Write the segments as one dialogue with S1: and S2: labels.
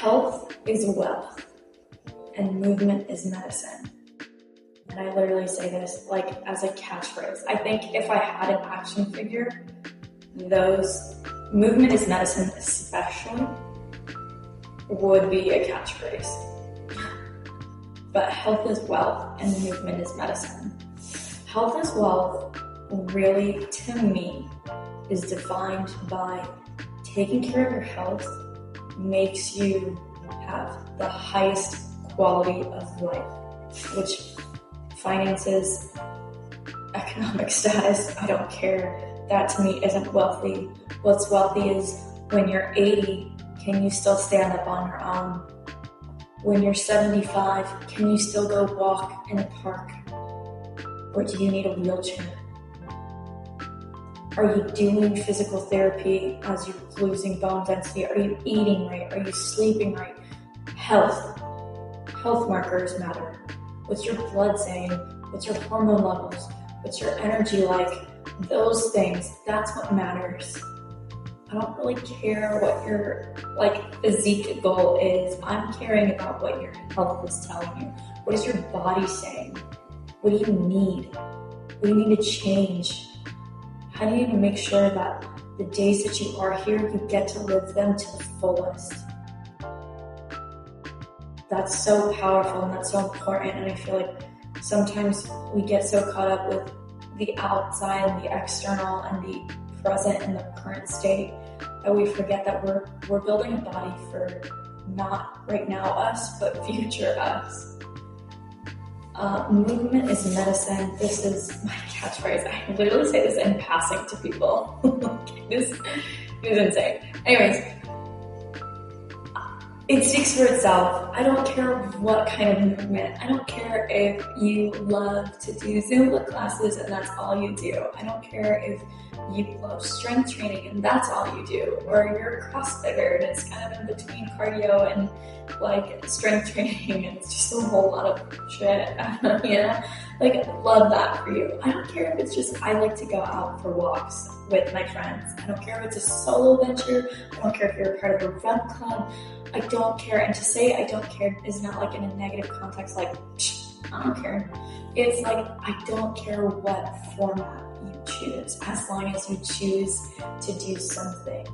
S1: Health is wealth and movement is medicine. And I literally say this like as a catchphrase. I think if I had an action figure, those movement is medicine especially would be a catchphrase. But health is wealth and movement is medicine. Health is wealth really, to me, is defined by taking care of your health makes you have the highest quality of life, which finances, economic status, I don't care. That to me isn't wealthy. What's wealthy is when you're 80, can you still stand up on your own? When you're 75, can you still go walk in a park? Or do you need a wheelchair? Are you doing physical therapy as you're losing bone density? Are you eating right? Are you sleeping right? Health markers matter. What's your blood saying? What's your hormone levels? What's your energy like? Those things, that's what matters. I don't really care what your physique goal is. I'm caring about what your health is telling you. What is your body saying? What do you need? What do you need to change? How do you make sure that the days that you are here, you get to live them to the fullest? That's so powerful and that's so important. And I feel like sometimes we get so caught up with the outside and the external and the present and the current state that we forget that we're building a body for not right now us, but future us. Movement is medicine. This is my catchphrase. I literally say this in passing to people. This is insane. Anyways, it speaks for itself. I don't care what kind of movement. I don't care if you love to do Zumba classes and that's all you do. I don't care if you love strength training and that's all you do. Or you're a CrossFitter and it's kind of in between cardio and strength training and it's just a whole lot of shit. Love that for you. I don't care if it's just I like to go out for walks with my friends. I don't care if it's a solo venture. I don't care if you're a part of a run club. I don't care. And to say I don't care is not in a negative context, I don't care. It's I don't care what format you choose, as long as you choose to do something.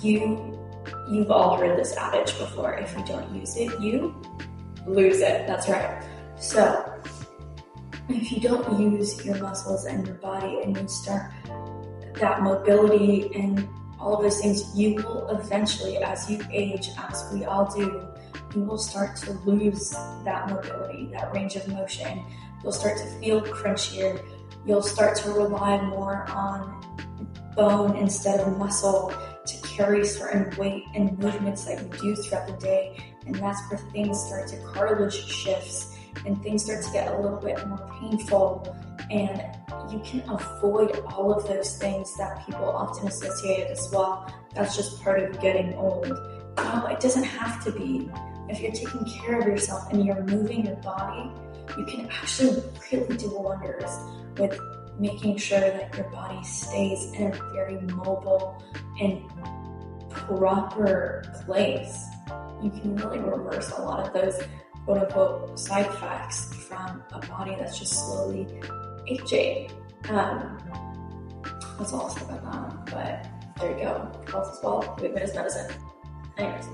S1: You've all heard this adage before. If you don't use it, you lose it. That's right. So if you don't use your muscles and your body and you start that mobility and all of those things, you will eventually, as you age, as we all do, you will start to lose that mobility, that range of motion. You'll start to feel crunchier. You'll start to rely more on bone instead of muscle to carry certain weight and movements that you do throughout the day. And that's where things start to cartilage shifts and things start to get a little bit more painful. And you can avoid all of those things that people often associate as well. That's just part of getting old. No, it doesn't have to be. If you're taking care of yourself and you're moving your body, you can actually really do wonders with making sure that your body stays in a very mobile and proper place. You can really reverse a lot of those quote-unquote side effects from a body that's just slowly aging. That's all I'll say about that, but there you go. Health is wealth, movement is medicine. Anyways.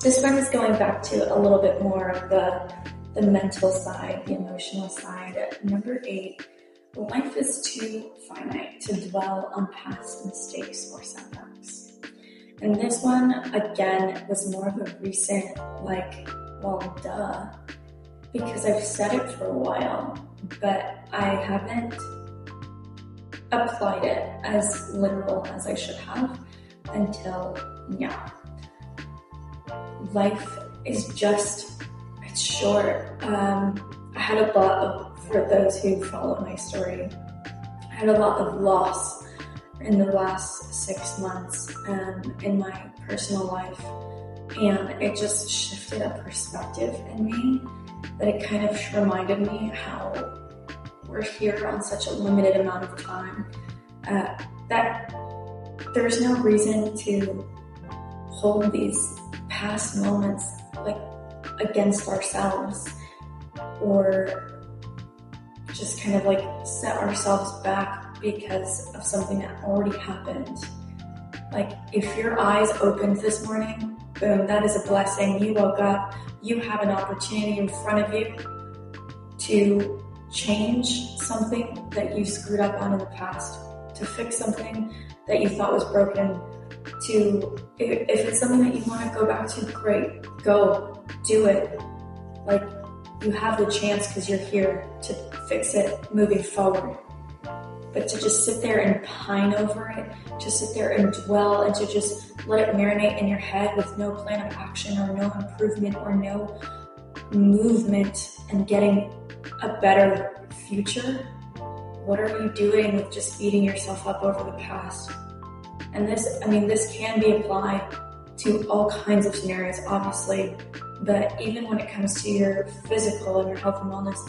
S1: This one is going back to a little bit more of the mental side, the emotional side. Number 8, life is too finite to dwell on past mistakes or setbacks. And this one, again, was more of a recent, duh, because I've said it for a while, but I haven't applied it as literal as I should have until now. Life is just, it's short. I had a lot of, for those who follow my story, I had a lot of loss in the last 6 months in my personal life. And it just shifted a perspective in me that it kind of reminded me how we're here on such a limited amount of time. That there's no reason to hold these past moments like against ourselves, or just kind of like set ourselves back because of something that already happened. Like, if your eyes opened this morning, boom, that is a blessing. You woke up, you have an opportunity in front of you to change something that you screwed up on in the past, to fix something that you thought was broken, to, if it's something that you want to go back to, great, go, do it. Like, you have the chance because you're here to fix it moving forward. But to just sit there and pine over it, to sit there and dwell and to just let it marinate in your head with no plan of action or no improvement or no movement and getting a better future, what are you doing with just beating yourself up over the past? And this can be applied to all kinds of scenarios, obviously, but even when it comes to your physical and your health and wellness,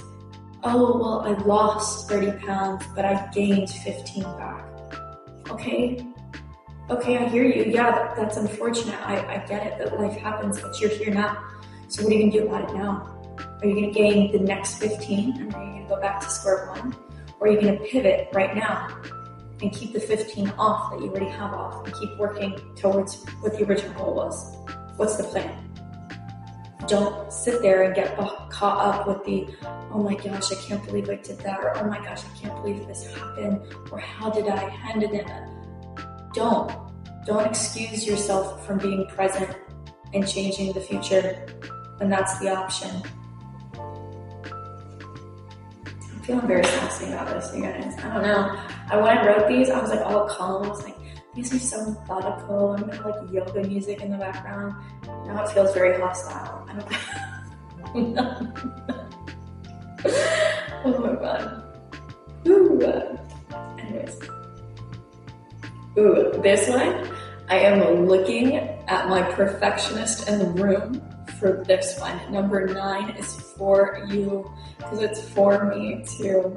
S1: oh, well, I lost 30 pounds, but I gained 15 back. Okay, I hear you. Yeah, that's unfortunate. I get it that life happens, but you're here now. So what are you gonna do about it now? Are you gonna gain the next 15 and are you gonna go back to square one? Or are you gonna pivot right now and keep the 15 off that you already have off and keep working towards what the original goal was? What's the plan? Don't sit there and get caught up with the, oh my gosh, I can't believe I did that, or oh my gosh, I can't believe this happened, or how did I handle it? Don't excuse yourself from being present and changing the future when that's the option. I'm feeling very sassy about this, you guys. I don't know. When I wrote these, I was like all calm. I was like, these are so methodical. I'm gonna have like yoga music in the background. Now it feels very hostile. I don't know. Oh my god. Ooh. Anyways. Ooh, this one, I am looking at my perfectionist in the room for this one. Number 9 is for you, because it's for me too.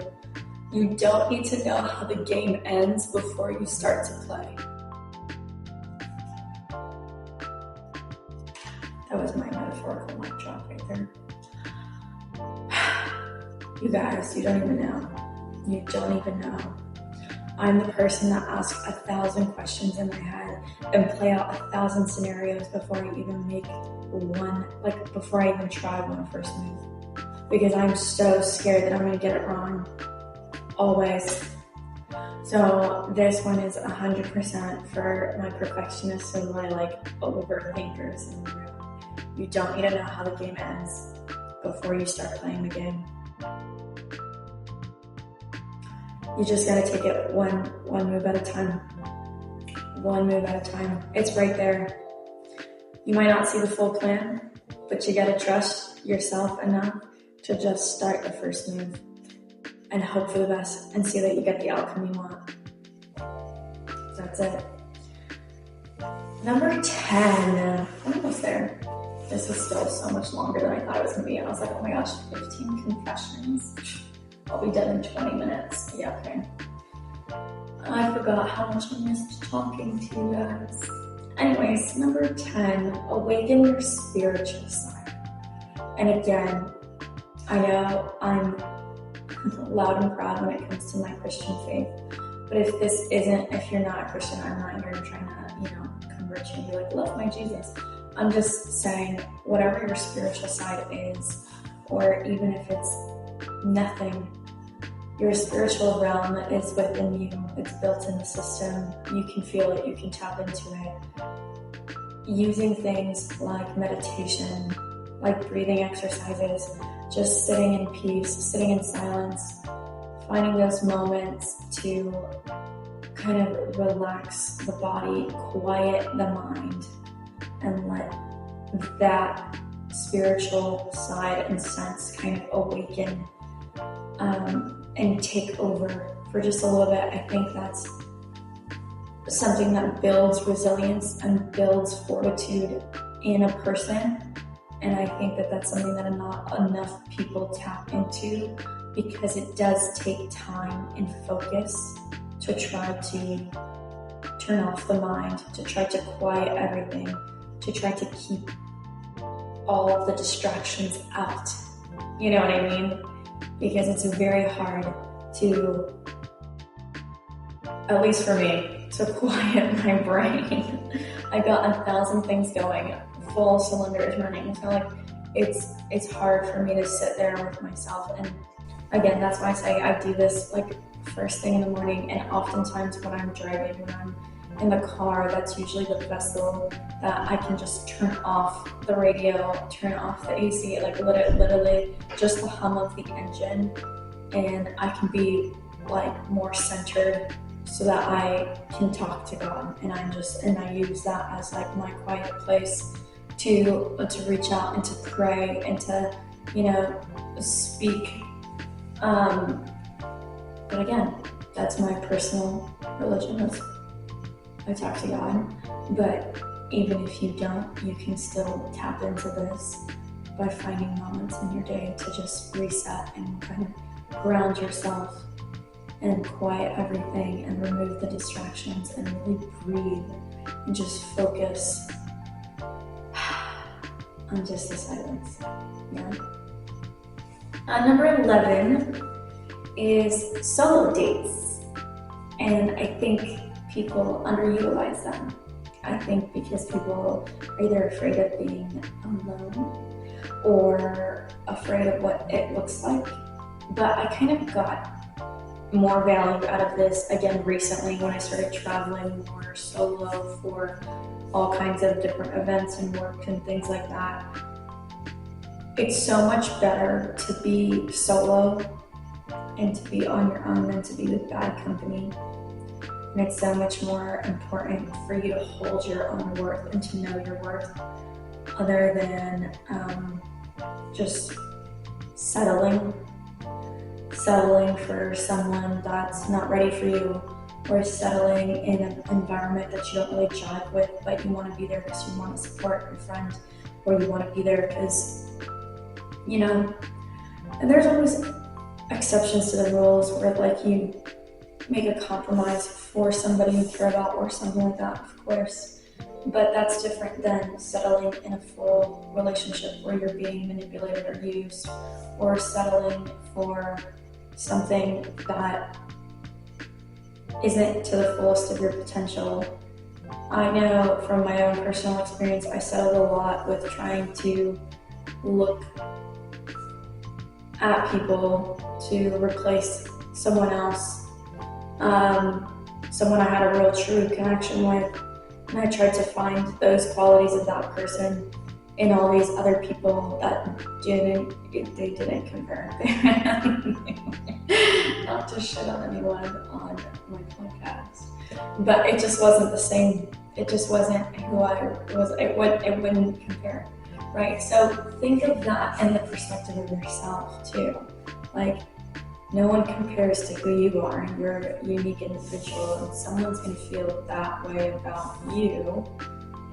S1: You don't need to know how the game ends before you start to play. That was my metaphorical mic drop right there. You guys, you don't even know. You don't even know. I'm the person that asks 1,000 questions in my head and play out 1,000 scenarios before I even make one, like before I even try one first move. Because I'm so scared that I'm gonna get it wrong. Always. So this one is 100% for my perfectionists and my like overthinkers in the room. You don't need to know how the game ends before you start playing the game. You just gotta take it one move at a time. One move at a time. It's right there. You might not see the full plan, but you gotta trust yourself enough to just start the first move and hope for the best and see that you get the outcome you want. That's it. Number 10. We're almost there. This was still so much longer than I thought it was going to be. I was like, oh my gosh, 15 confessions. I'll be done in 20 minutes. Yeah, okay. I forgot how much I missed talking to you guys. Anyways, number 10, awaken your spiritual side. And again, I know I'm loud and proud when it comes to my Christian faith. But if you're not a Christian, I'm not here trying to, convert you and be like, love my Jesus. I'm just saying, whatever your spiritual side is, or even if it's nothing, your spiritual realm is within you. It's built in the system. You can feel it. You can tap into it. Using things like meditation, like breathing exercises, just sitting in peace, sitting in silence, finding those moments to kind of relax the body, quiet the mind, and let that spiritual side and sense kind of awaken and take over for just a little bit. I think that's something that builds resilience and builds fortitude in a person. And I think that that's something that not enough people tap into, because it does take time and focus to try turn off the mind, to try to quiet everything, to try to keep all of the distractions out. You know what I mean? Because it's very hard to, at least for me, to quiet my brain. I got 1,000 things going, full cylinders running. So like, it's hard for me to sit there with myself. And again, that's why I say I do this like first thing in the morning, and oftentimes when I'm driving, when I'm in the car, that's usually the vessel that I can just turn off the radio, turn off the AC, like literally just the hum of the engine, and I can be like more centered so that I can talk to God. And I use that as like my quiet place to reach out and to pray and to, you know, speak. But again, that's my personal religion. I talk to God. But even if you don't, you can still tap into this by finding moments in your day to just reset and kind of ground yourself and quiet everything and remove the distractions and really breathe and just focus on just the silence. Yeah. Number 11 is solo dates. And I think people underutilize them. I think because people are either afraid of being alone or afraid of what it looks like. But I kind of got more value out of this again recently when I started traveling more solo for all kinds of different events and work and things like that. It's so much better to be solo and to be on your own than to be with bad company. And it's so much more important for you to hold your own worth and to know your worth, other than just settling for someone that's not ready for you, or settling in an environment that you don't really jive with, but you want to be there because you want to support your friend, or you want to be there because, you know, and there's always exceptions to the rules where like you make a compromise for somebody you care about or something like that, of course. But that's different than settling in a full relationship where you're being manipulated or used, or settling for something that isn't to the fullest of your potential. I know from my own personal experience, I settled a lot with trying to look at people to replace someone else, someone I had a real true connection with. And I tried to find those qualities of that person in all these other people that didn't compare. Not to shit on anyone on my podcast, but it just wasn't the same. It just wasn't who I was. It wouldn't compare, right? So think of that in the perspective of yourself too. Like, no one compares to who you are. You're a unique individual, and someone's gonna feel that way about you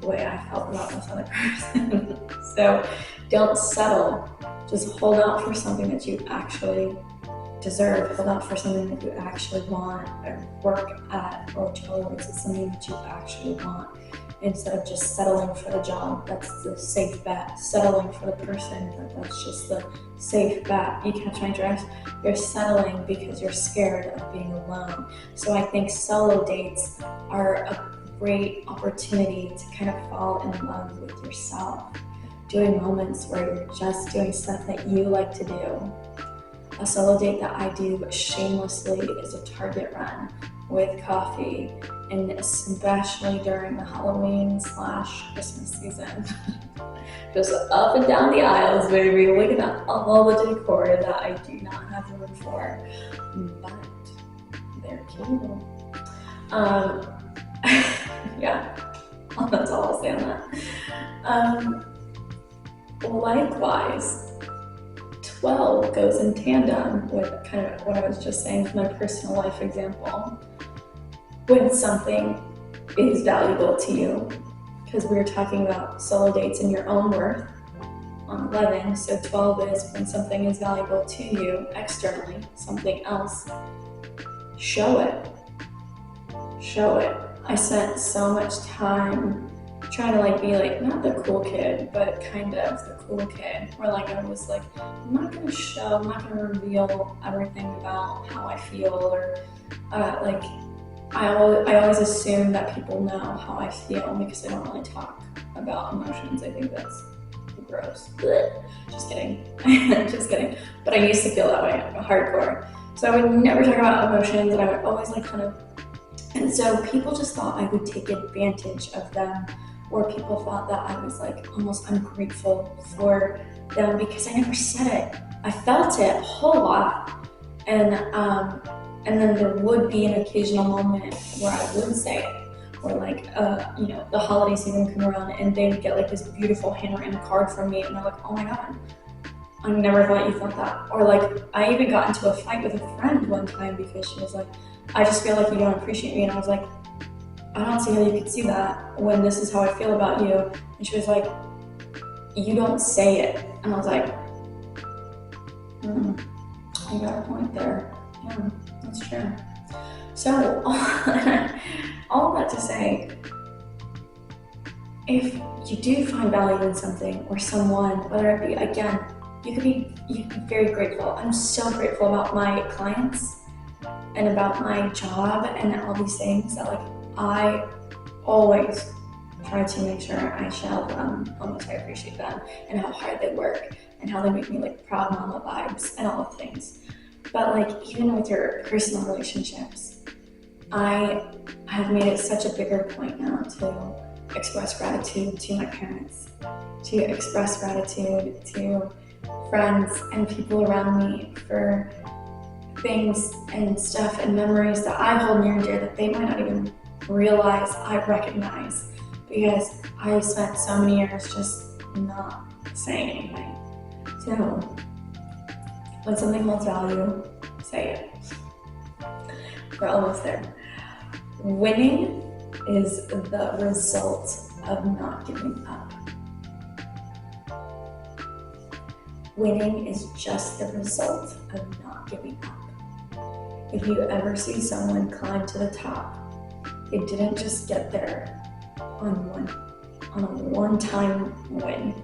S1: the way I felt about this other person. So don't settle. Just hold out for something that you actually deserve. Hold out for something that you actually want, or work at, or towards. It's something that you actually want, instead of just settling for the job. That's the safe bet. Settling for the person, that's just the safe bet. You catch my drift? You're settling because you're scared of being alone. So I think solo dates are a great opportunity to kind of fall in love with yourself. Doing moments where you're just doing stuff that you like to do. A solo date that I do shamelessly is a Target run with coffee, and especially during the Halloween/Christmas season. Just up and down the aisles, baby, looking at all the decor that I do not have room for, but they're cute. Yeah, that's all I'll say on that. Likewise, 12 goes in tandem with kind of what I was just saying with my personal life example. When something is valuable to you, because we were talking about solo dates and your own worth on 11, so 12 is when something is valuable to you externally, something else, show it. Show it. I spent so much time trying to like be like not the cool kid, but kind of the cool kid. Where like I was like, I'm not gonna reveal everything about how I feel, or like I always assume that people know how I feel because I don't really talk about emotions. I think that's gross. Blech. Just kidding. Just kidding. But I used to feel that way, hardcore. So I would never talk about emotions, and I would always like kind of. And so people just thought I would take advantage of them, or people thought that I was like almost ungrateful for them because I never said it. I felt it a whole lot, and then there would be an occasional moment where I would say it, or like, the holiday season come around and they would get like this beautiful handwritten card from me, and they're like, oh my God, I never thought you felt that. Or like, I even got into a fight with a friend one time because she was like, I just feel like you don't appreciate me. And I was like, I don't see how you could see that when this is how I feel about you. And she was like, you don't say it. And I was like, you got a point there. Yeah, that's true. So, all of that to say, if you do find value in something or someone, whether it be, again, you could be very grateful. I'm so grateful about my clients and about my job and all these things that like I always try to make sure I shout them how much I appreciate them and how hard they work and how they make me like proud mama vibes and all the things. But like even with your personal relationships, I have made it such a bigger point now to express gratitude to my parents, to express gratitude to friends and people around me for things and stuff and memories that I hold near and dear that they might not even realize I recognize, because I spent so many years just not saying anything. So when something holds value, say it. We're almost there. Winning is the result of not giving up. Winning is just the result of not giving up. If you ever see someone climb to the top, they didn't just get there on a one-time win.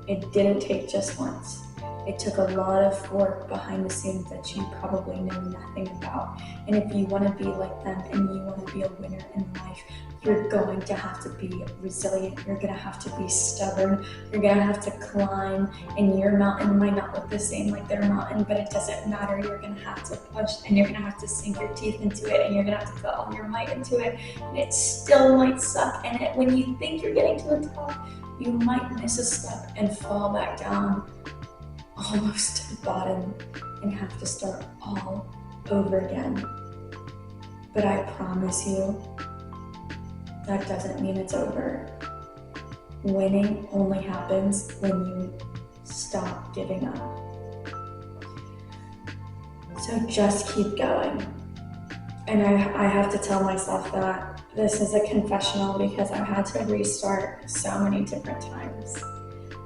S1: It didn't take just once. It took a lot of work behind the scenes that you probably know nothing about. And if you want to be like them and you want to be a winner in life, you're going to have to be resilient. You're going to have to be stubborn. You're going to have to climb, and your mountain might not look the same like their mountain, but it doesn't matter. You're going to have to push, and you're going to have to sink your teeth into it, and you're going to have to put all your might into it, and it still might suck. And when you think you're getting to the top, you might miss a step and fall back down almost to the bottom and have to start all over again. But I promise you, that doesn't mean it's over. Winning only happens when you stop giving up. So just keep going. And I have to tell myself that this is a confessional because I've had to restart so many different times.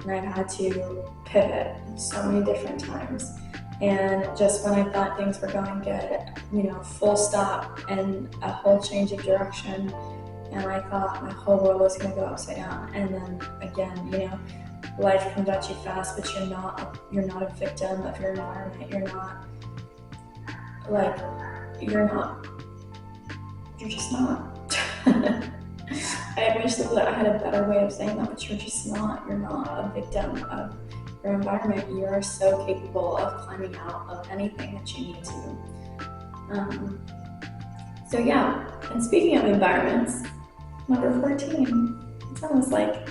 S1: And I've had to pivot so many different times. And just when I thought things were going good, full stop and a whole change of direction, and I thought my whole world was going to go upside down. And then again, life comes at you fast, but you're not a victim of your environment. You're just not. I wish that I had a better way of saying that, but you're just not. You're not a victim of your environment. You are so capable of climbing out of anything that you need to. So yeah, and speaking of environments, number 14. It's almost like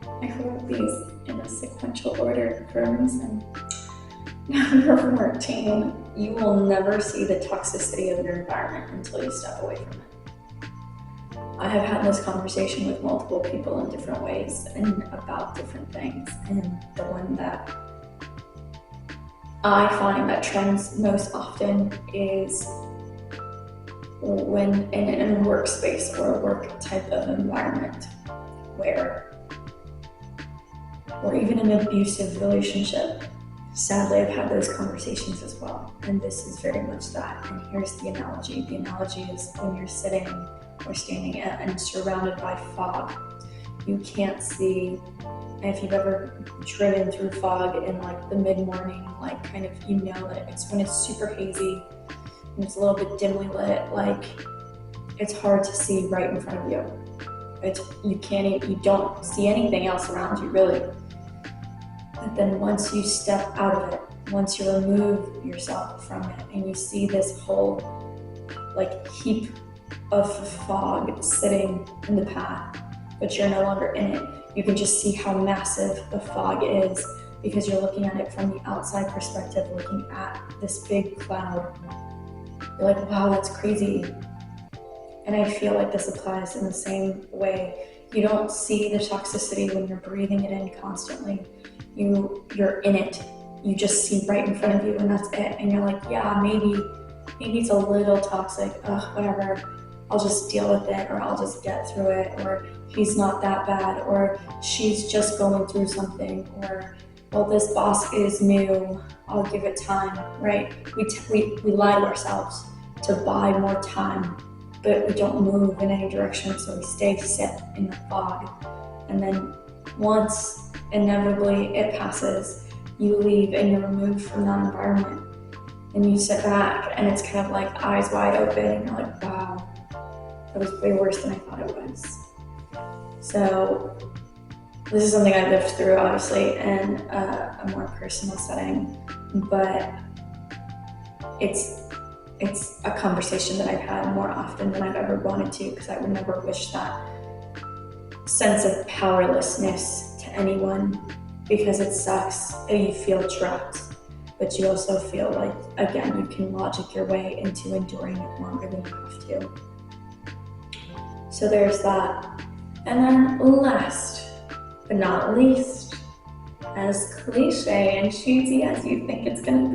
S1: I wrote these in a sequential order for a reason. Number 14, you will never see the toxicity of your environment until you step away from it. I have had this conversation with multiple people in different ways and about different things, and the one that I find that trends most often is when in a workspace or a work type of environment or even an abusive relationship. Sadly, I've had those conversations as well, and this is very much that. And here's the analogy. The analogy is when you're sitting we're standing at and surrounded by fog. You can't see. And if you've ever driven through fog in like the mid-morning, like kind of, you know that it's when it's super hazy and it's a little bit dimly lit, like it's hard to see right in front of you. You don't see anything else around you really. But then once you step out of it, once you remove yourself from it and you see this whole like heap of fog sitting in the path, but you're no longer in it, you can just see how massive the fog is because you're looking at it from the outside perspective, looking at this big cloud. You're like, wow, that's crazy. And I feel like this applies in the same way. You don't see the toxicity when you're breathing it in constantly. You're in it. You just see right in front of you and that's it. And you're like, yeah, maybe it's a little toxic. Whatever. I'll just deal with it, or I'll just get through it, or he's not that bad, or she's just going through something, or well, this boss is new, I'll give it time, right? We lie to ourselves to buy more time, but we don't move in any direction, so we stay set in the fog. And then once inevitably it passes, you leave and you're removed from that environment, and you sit back and it's kind of like eyes wide open and you're like, wow, that was way worse than I thought it was. So this is something I lived through, obviously, in a more personal setting, but it's a conversation that I've had more often than I've ever wanted to, because I would never wish that sense of powerlessness to anyone, because it sucks and you feel trapped, but you also feel like, again, you can logic your way into enduring it longer than you have to. So there's that. And then last but not least, as cliche and cheesy as you think it's gonna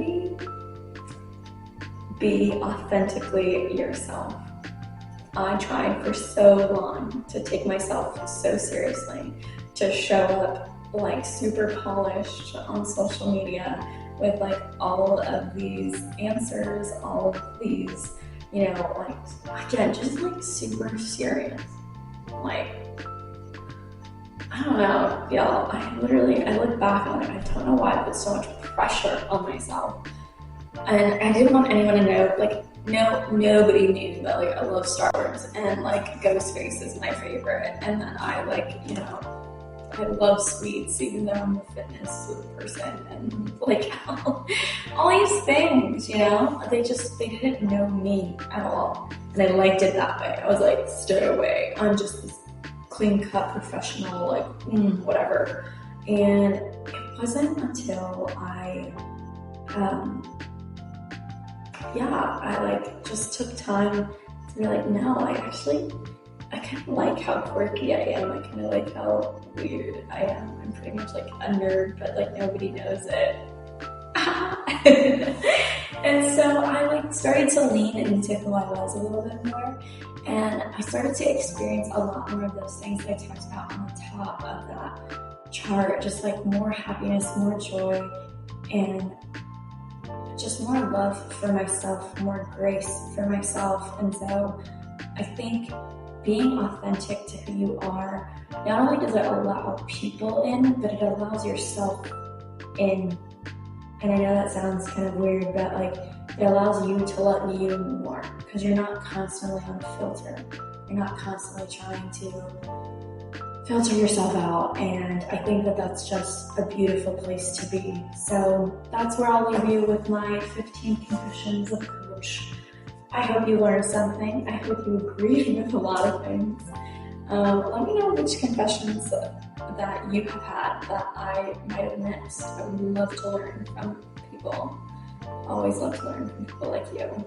S1: be authentically yourself. I tried for so long to take myself so seriously, to show up like super polished on social media with like all of these answers, all of these, you know, like, again, just like super serious. Like, I don't know, y'all, I look back on it, I don't know why I put so much pressure on myself. And I didn't want anyone to know, like, nobody knew that, like, I love Star Wars and, like, Ghostface is my favorite. And then I, like, you know, I love sweets, even though I'm a fitness person, and, like, all these things, you know? They didn't know me at all. And I liked it that way. I was like, stay away. I'm just this clean-cut professional, like, whatever. And it wasn't until I like just took time to be like, no, I kind of like how quirky I am. I kind of like how weird I am. I'm pretty much like a nerd, but like nobody knows it. And so I like started to lean into who I was a little bit more, and I started to experience a lot more of those things that I talked about on the top of that chart, just like more happiness, more joy, and just more love for myself, more grace for myself. And so I think being authentic to who you are, not only does it allow people in, but it allows yourself in. And I know that sounds kind of weird, but like it allows you to let you more, because you're not constantly on a filter. You're not constantly trying to filter yourself out, and I think that that's just a beautiful place to be. So that's where I'll leave you with my 15 confessions of Coach. I hope you learned something. I hope you agreed with a lot of things. Let me know which confessions that you have had that I might have missed. I would love to learn from people. Always love to learn from people like you.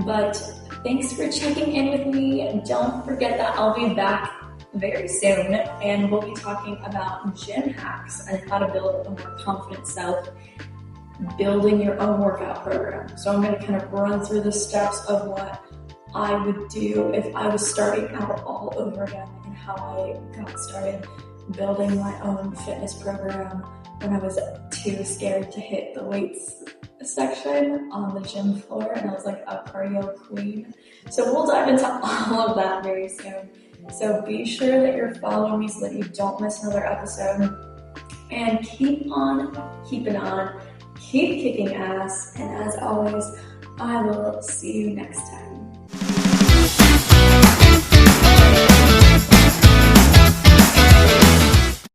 S1: But thanks for checking in with me. And don't forget that I'll be back very soon, and we'll be talking about gym hacks and how to build a more confident self, building your own workout program. So I'm going to kind of run through the steps of what I would do if I was starting out all over again, and how I got started building my own fitness program when I was too scared to hit the weights section on the gym floor, and I was like a cardio queen. So we'll dive into all of that very soon. So be sure that you're following me so that you don't miss another episode. And keep on keeping on, keep kicking ass, and as always, I will see you next time.